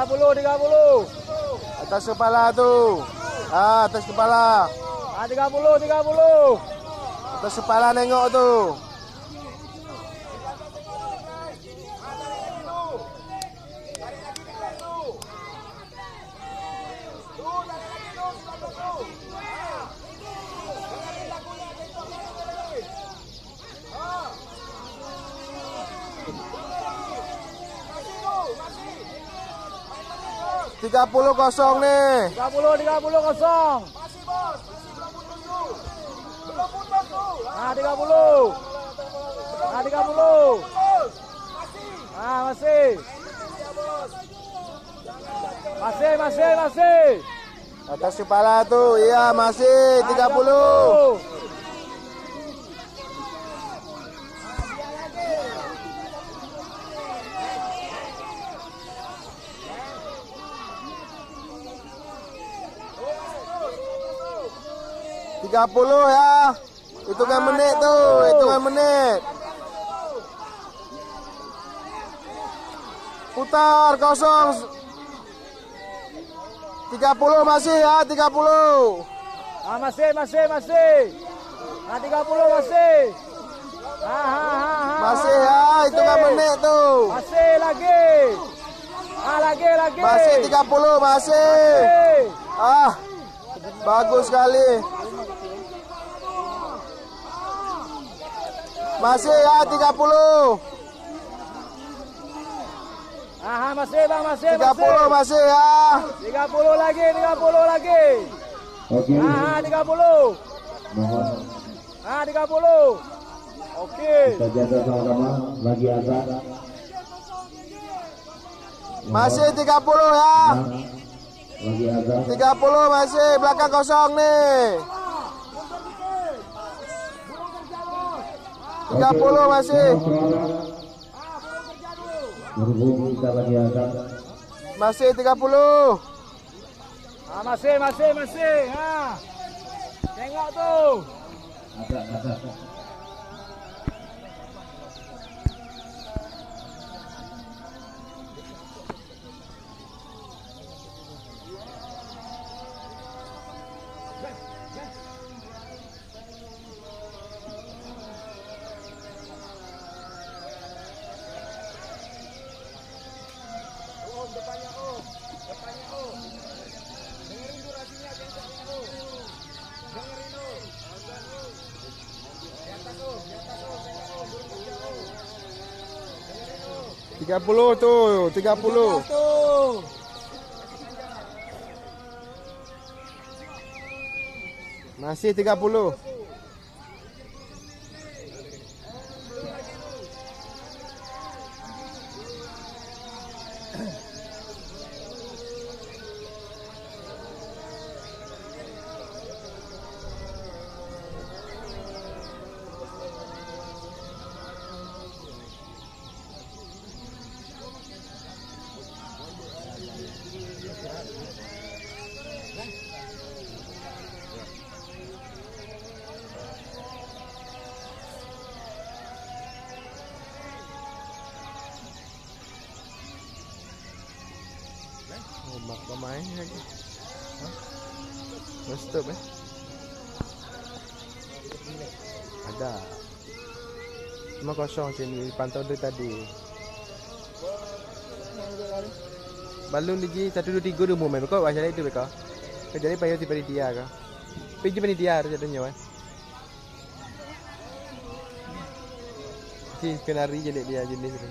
30. Atas kepala tu. Atas kepala. 30. Atas kepala nengok tu. Tiga puluh kosong nih. 30 kosong. Masih bos, masih belum putus tuh. Belum putus tuh. 30. 30. Masih. Masih. Masih. Atas kepala tu. Iya, masih 30. Tiga puluh ya. Hitungan menit tu. Hitungan menit. Putar kosong. 30 masih ya. 30. Masih. 30 masih. Masih ya. Hitungan menit tu. Masih lagi. Lagi. Masih 30. Masih. Bagus sekali. Masih ya 30. Masih bang, masih. 30 masih ya. 30 lagi. Oke. 30. Mohon 30. Oke. kita jaga sama-sama lagi agak. Masih 30 ya. Lagi agak. 30 masih. Belakang kosong nih. 30 masih. Berhubung kita lagi agak. Masih 30. Masih. Tengok tuh. Agak. Dengerin durasinya kencangnya tuh. Dengerin tuh. Di atas tuh, tengok tuh, burung kecil tuh. Dengerin tuh. 30 tuh. 30. Masih 30. Mak pemain lagi. Stop Ada. Cuma kosong sini pantau dari tadi. Balun lagi 1 2 3 rumah main kau macam itu mereka. Jadi payah di panitia kah? Pergi panitia harus jadinya kan. Si kenari jadi dia jenis tu.